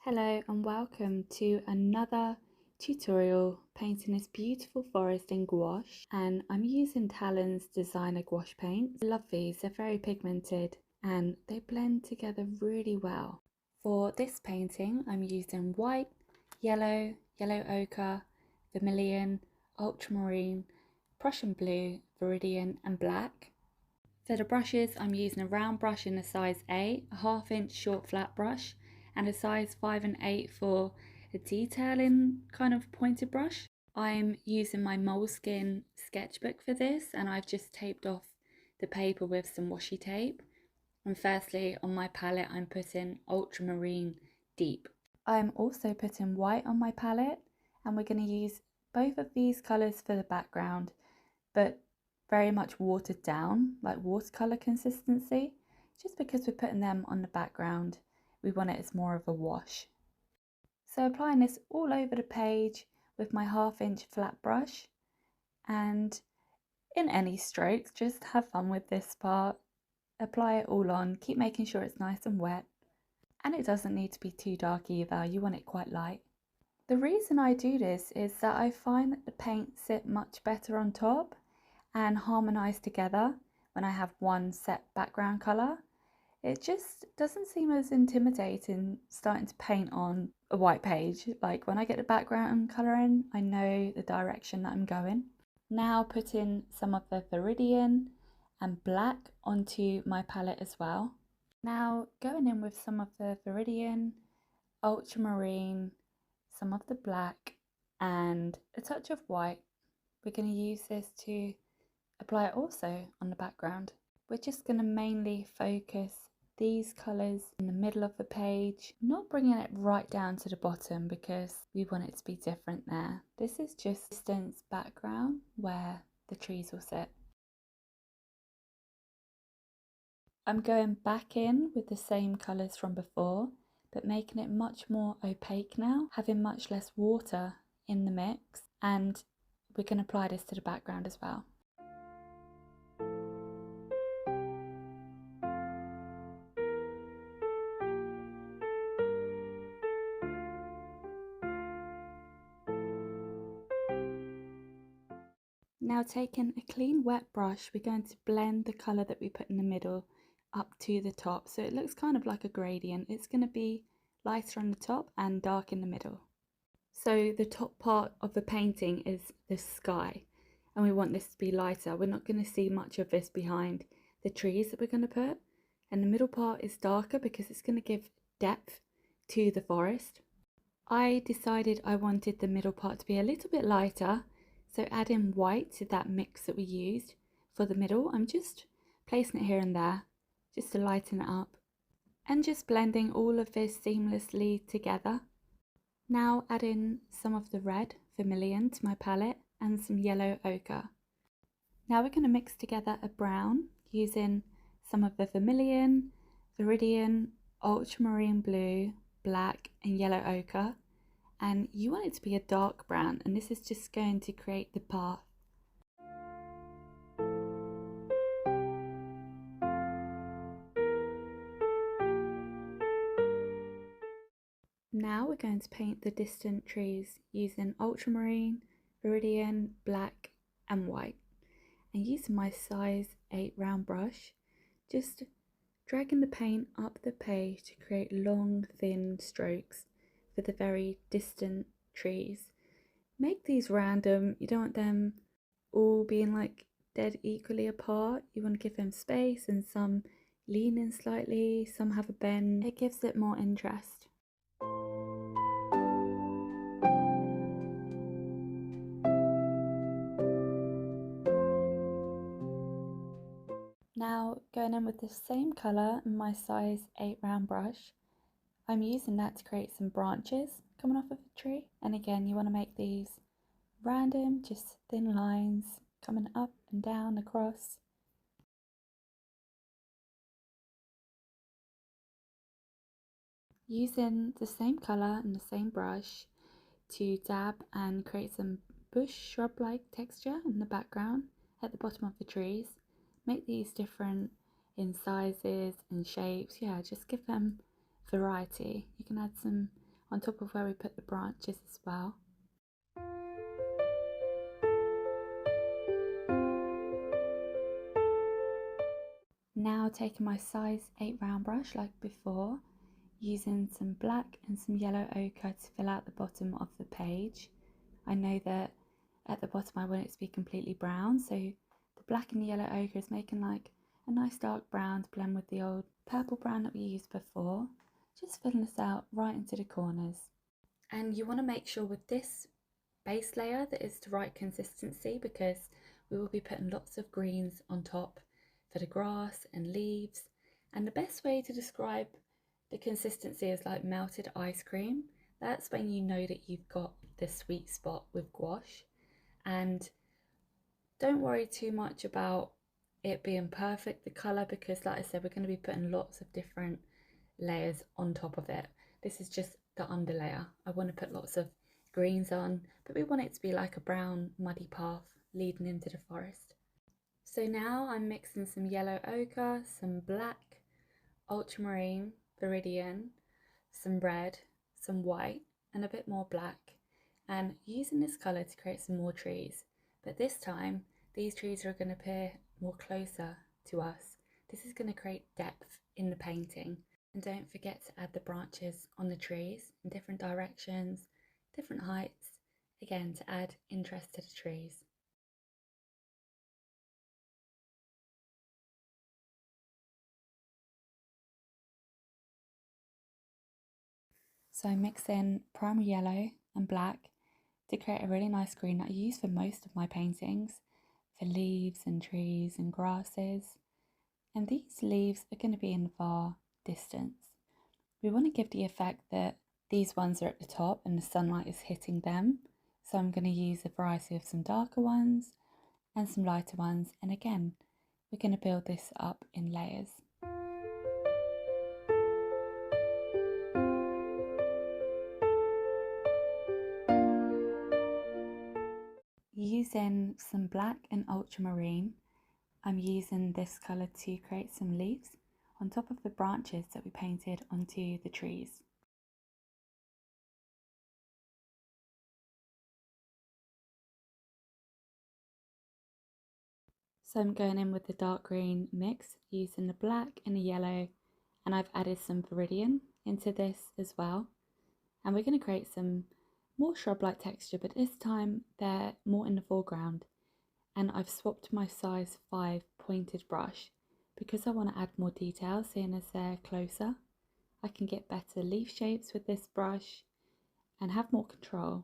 Hello and welcome to another tutorial painting this beautiful forest in gouache, and I'm using Talens designer gouache paints. I love these, they're very pigmented and they blend together really well. For this painting I'm using white, yellow ochre, vermilion, ultramarine, Prussian blue, Viridian and black. For the brushes, I'm using a round brush in a size 8, a 1/2 inch short flat brush, and a size 5 and 8 for a detailing kind of pointed brush. I'm using my Moleskine sketchbook for this, and I've just taped off the paper with some washi tape. And firstly, on my palette, I'm putting Ultramarine Deep. I'm also putting white on my palette, and we're going to use both of these colours for the background, but very much watered down, like watercolor consistency, just because we're putting them on the background. We want it as more of a wash. So applying this all over the page with my 1/2 inch flat brush, and in any strokes, just have fun with this part. Apply it all on, keep making sure it's nice and wet, and it doesn't need to be too dark either, you want it quite light. The reason I do this is that I find that the paints sit much better on top and harmonise together when I have one set background colour. It just doesn't seem as intimidating starting to paint on a white page. Like when I get the background colour in, I know the direction that I'm going. Now putting some of the Viridian and black onto my palette as well. Now going in with some of the Viridian, ultramarine, some of the black and a touch of white. We're going to use this to apply it also on the background. We're just going to mainly focus these colours in the middle of the page, not bringing it right down to the bottom because we want it to be different there. This is just distance background where the trees will sit. I'm going back in with the same colours from before, but making it much more opaque now, having much less water in the mix, and we're going to apply this to the background as well. Now taking a clean wet brush, we're going to blend the colour that we put in the middle up to the top, so it looks kind of like a gradient. It's going to be lighter on the top and dark in the middle. So the top part of the painting is the sky, and we want this to be lighter. We're not going to see much of this behind the trees that we're going to put, and the middle part is darker because it's going to give depth to the forest. I decided I wanted the middle part to be a little bit lighter, so adding white to that mix that we used for the middle. I'm just placing it here and there just to lighten it up, and just blending all of this seamlessly together. Now adding some of the red Vermillion to my palette and some yellow ochre. Now we're going to mix together a brown using some of the Vermillion, Viridian, ultramarine blue, black and yellow ochre, and you want it to be a dark brown, and this is just going to create the path. Now we're going to paint the distant trees using ultramarine, Viridian, black and white, and using my size 8 round brush, just dragging the paint up the page to create long thin strokes for the very distant trees. Make these random, you don't want them all being like dead equally apart. You want to give them space, and some lean in slightly, some have a bend. It gives it more interest. Now going in with the same colour in my size 8 round brush, I'm using that to create some branches coming off of a tree. And again, you want to make these random, just thin lines coming up and down across. Using the same colour and the same brush to dab and create some bush shrub-like texture in the background at the bottom of the trees. Make these different in sizes and shapes. Yeah, just give them variety. You can add some on top of where we put the branches as well. Now taking my size 8 round brush like before, using some black and some yellow ochre to fill out the bottom of the page. I know that at the bottom I want it to be completely brown, so the black and the yellow ochre is making like a nice dark brown to blend with the old purple brown that we used before, just filling this out right into the corners. And you want to make sure with this base layer that it's the right consistency, because we will be putting lots of greens on top for the grass and leaves. And the best way to describe the consistency is like melted ice cream. That's when you know that you've got the sweet spot with gouache. And don't worry too much about it being perfect, the colour, because like I said, we're going to be putting lots of different layers on top of it. This is just the under layer. I want to put lots of greens on, but we want it to be like a brown muddy path leading into the forest. So now I'm mixing some yellow ochre, some black, ultramarine, Viridian, some red, some white, and a bit more black, and using this colour to create some more trees. But this time, these trees are going to appear more closer to us. This is going to create depth in the painting. And don't forget to add the branches on the trees in different directions, different heights, again to add interest to the trees. So I mix in primary yellow and black to create a really nice green that I use for most of my paintings, for leaves and trees and grasses. And these leaves are going to be in the far distance. We want to give the effect that these ones are at the top and the sunlight is hitting them. So I'm going to use a variety of some darker ones and some lighter ones. And again, we're going to build this up in layers. Using some black and ultramarine, I'm using this colour to create some leaves on top of the branches that we painted onto the trees. So I'm going in with the dark green mix, using the black and the yellow, and I've added some Viridian into this as well. And we're going to create some more shrub-like texture, but this time they're more in the foreground. And I've swapped my size 5 pointed brush because I want to add more detail, seeing as they're closer. I can get better leaf shapes with this brush and have more control,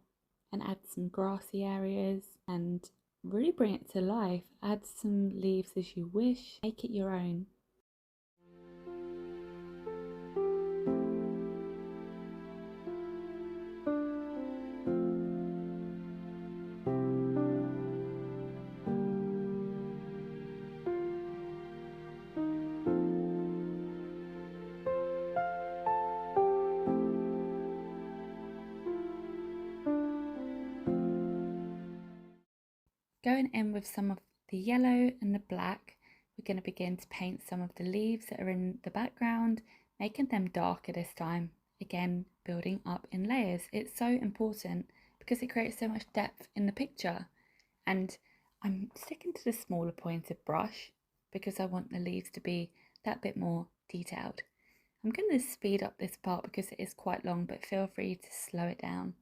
and add some grassy areas and really bring it to life. Add some leaves as you wish, make it your own. Going in with some of the yellow and the black, we're going to begin to paint some of the leaves that are in the background, making them darker this time. Again, building up in layers. It's so important because it creates so much depth in the picture. And I'm sticking to the smaller pointed brush because I want the leaves to be that bit more detailed. I'm going to speed up this part because it is quite long, but feel free to slow it down.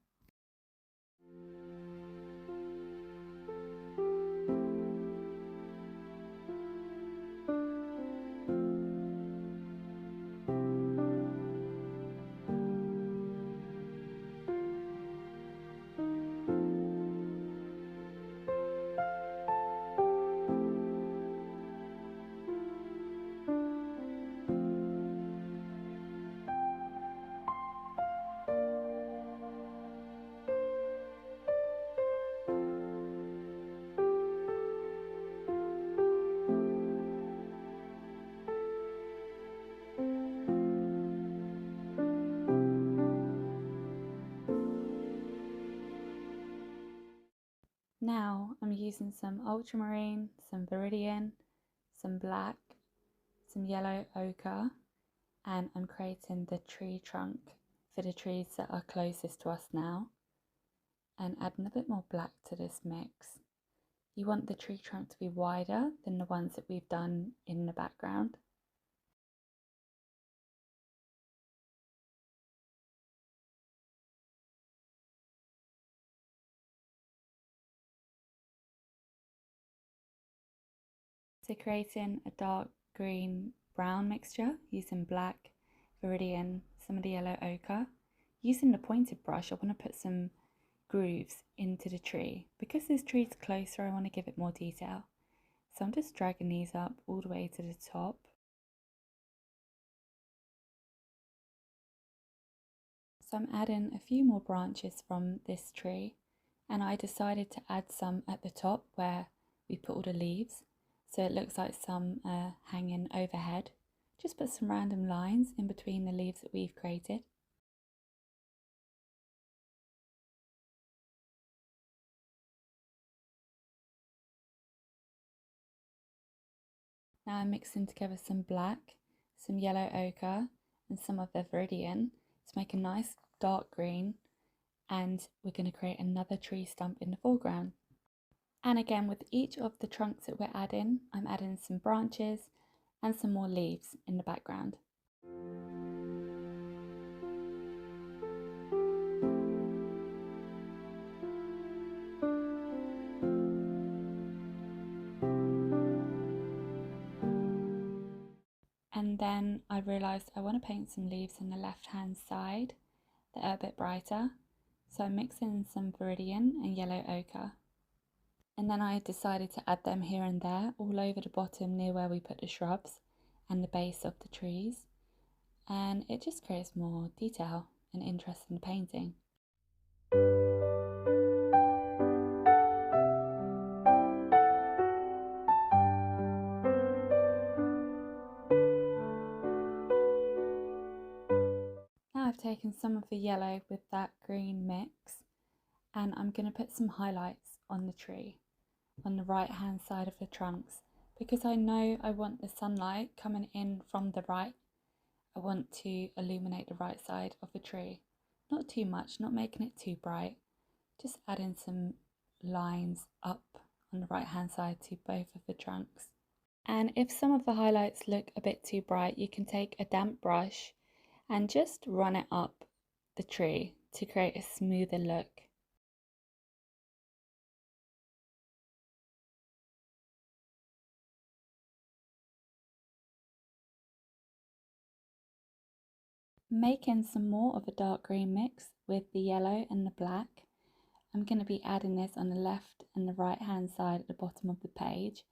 Now I'm using some ultramarine, some Viridian, some black, some yellow ochre, and I'm creating the tree trunk for the trees that are closest to us now and adding a bit more black to this mix. You want the tree trunk to be wider than the ones that we've done in the background. So creating a dark green brown mixture using black, Viridian, some of the yellow ochre. Using the pointed brush, I want to put some grooves into the tree. Because this tree's closer, I want to give it more detail. So I'm just dragging these up all the way to the top. So I'm adding a few more branches from this tree, and I decided to add some at the top where we put all the leaves. So it looks like some hanging overhead. Just put some random lines in between the leaves that we've created. Now I'm mixing together some black, some yellow ochre and some of the Viridian to make a nice dark green, and we're going to create another tree stump in the foreground. And again, with each of the trunks that we're adding, I'm adding some branches and some more leaves in the background. And then I realised I want to paint some leaves on the left hand side that are a bit brighter. So I'm mixing some Viridian and yellow ochre. And then I decided to add them here and there all over the bottom near where we put the shrubs and the base of the trees. And it just creates more detail and interest in the painting. Now I've taken some of the yellow with that green mix, and I'm going to put some highlights on the tree on the right hand side of the trunks, because I know I want the sunlight coming in from the right. I want to illuminate the right side of the tree. Not too much, not making it too bright, just adding some lines up on the right hand side to both of the trunks. And if some of the highlights look a bit too bright, you can take a damp brush and just run it up the tree to create a smoother look. Making some more of a dark green mix with the yellow and the black. I'm going to be adding this on the left and the right hand side at the bottom of the page,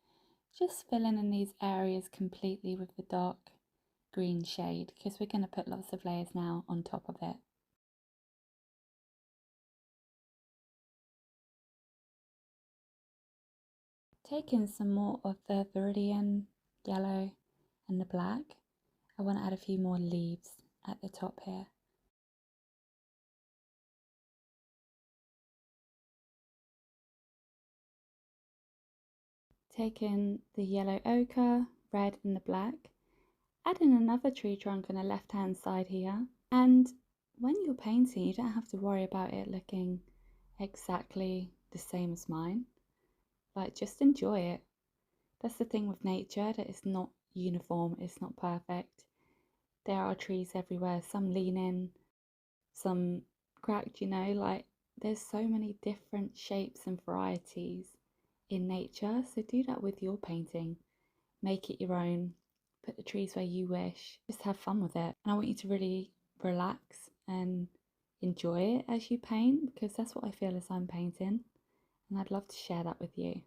just filling in these areas completely with the dark green shade, because we're going to put lots of layers now on top of it. Taking some more of the Viridian yellow and the black, I want to add a few more leaves at the top here. Taking the yellow ochre, red and the black, adding another tree trunk on the left hand side here. And when you're painting, you don't have to worry about it looking exactly the same as mine. Like, just enjoy it. That's the thing with nature, that it's not uniform, it's not perfect. There are trees everywhere, some leaning, some cracked, like there's so many different shapes and varieties in nature. So do that with your painting. Make it your own. Put the trees where you wish. Just have fun with it. And I want you to really relax and enjoy it as you paint, because that's what I feel as I'm painting. And I'd love to share that with you.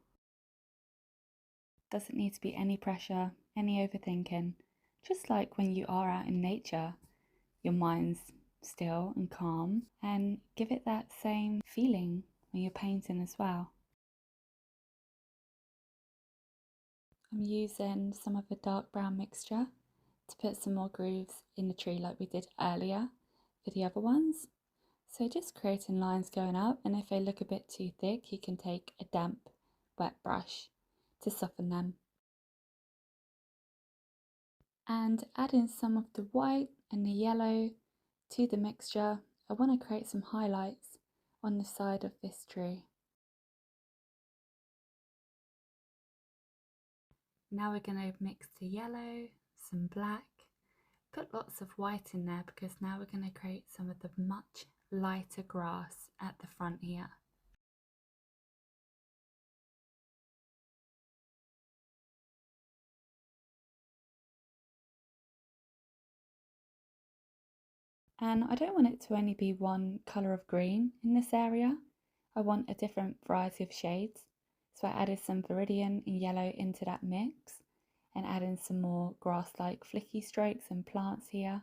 Doesn't need to be any pressure, any overthinking. Just like when you are out in nature, your mind's still and calm, and give it that same feeling when you're painting as well. I'm using some of the dark brown mixture to put some more grooves in the tree like we did earlier for the other ones. So just creating lines going up, and if they look a bit too thick, you can take a damp wet brush to soften them. And adding some of the white and the yellow To the mixture, I want to create some highlights on the side of this tree. Now we're going to mix the yellow, some black, put lots of white in there because now we're going to create some of the much lighter grass at the front here. And I don't want it to only be one colour of green in this area. I want a different variety of shades. So I added some Viridian and yellow into that mix and adding some more grass-like flicky strokes and plants here.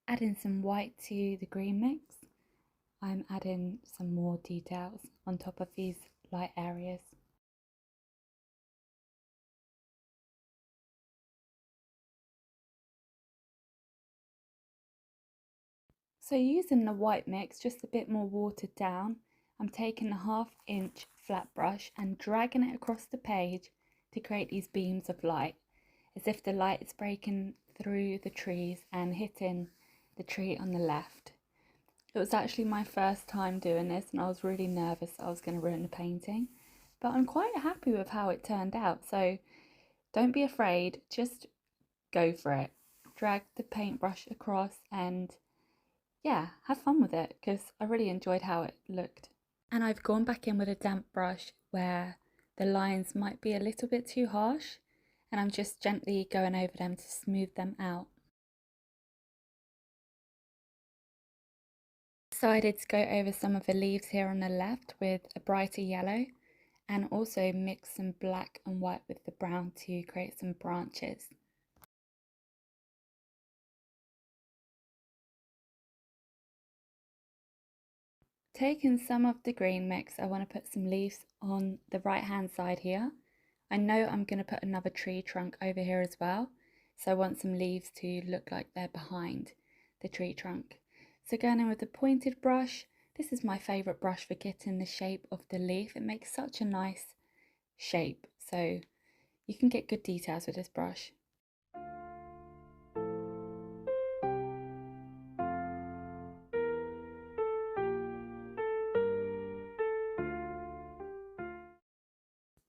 Adding some white to the green mix, I'm adding some more details on top of these light areas. So using the white mix, just a bit more watered down, I'm taking a 1/2 inch flat brush and dragging it across the page to create these beams of light, as if the light is breaking through the trees and hitting the tree on the left. It was actually my first time doing this and I was really nervous I was going to ruin the painting, but I'm quite happy with how it turned out, so don't be afraid, just go for it. Drag the paintbrush across and yeah, have fun with it because I really enjoyed how it looked. And I've gone back in with a damp brush where the lines might be a little bit too harsh and I'm just gently going over them to smooth them out. Decided to go over some of the leaves here on the left with a brighter yellow and also mix some black and white with the brown to create some branches. Taking some of the green mix, I want to put some leaves on the right hand side here. I know I'm going to put another tree trunk over here as well, so I want some leaves to look like they're behind the tree trunk. So going in with the pointed brush, this is my favourite brush for getting the shape of the leaf. It makes such a nice shape, so you can get good details with this brush.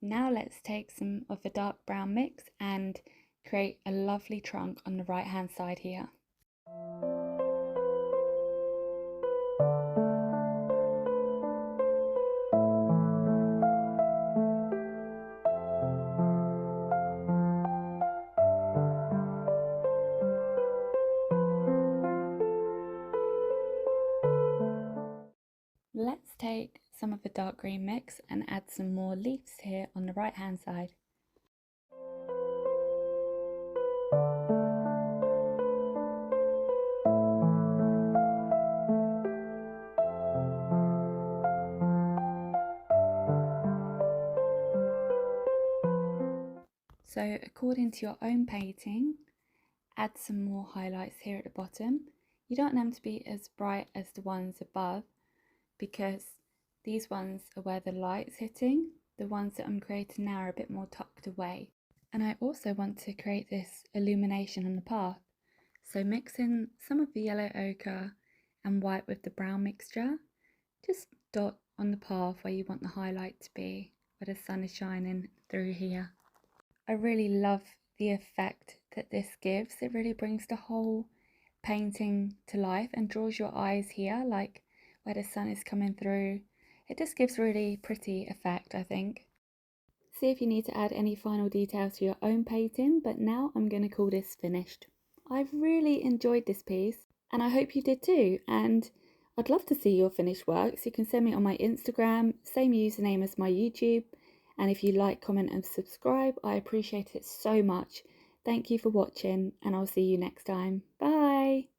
Now let's take some of the dark brown mix and create a lovely trunk on the right hand side here. Let's take some of the dark green mix and add some more leaves here on the right hand side. So according to your own painting, add some more highlights here at the bottom. You don't want them to be as bright as the ones above because these ones are where the light's hitting. The ones that I'm creating now are a bit more tucked away. And I also want to create this illumination on the path. So mixing some of the yellow ochre and white with the brown mixture, just dot on the path where you want the highlight to be, where the sun is shining through here. I really love the effect that this gives. It really brings the whole painting to life and draws your eyes here, like where the sun is coming through. It just gives really pretty effect, I think. See if you need to add any final details to your own painting, but now I'm going to call this finished. I've really enjoyed this piece and I hope you did too, and I'd love to see your finished works. You can send me on my Instagram, same username as my YouTube, and if you like, comment and subscribe, I appreciate it so much. Thank you for watching and I'll see you next time. Bye!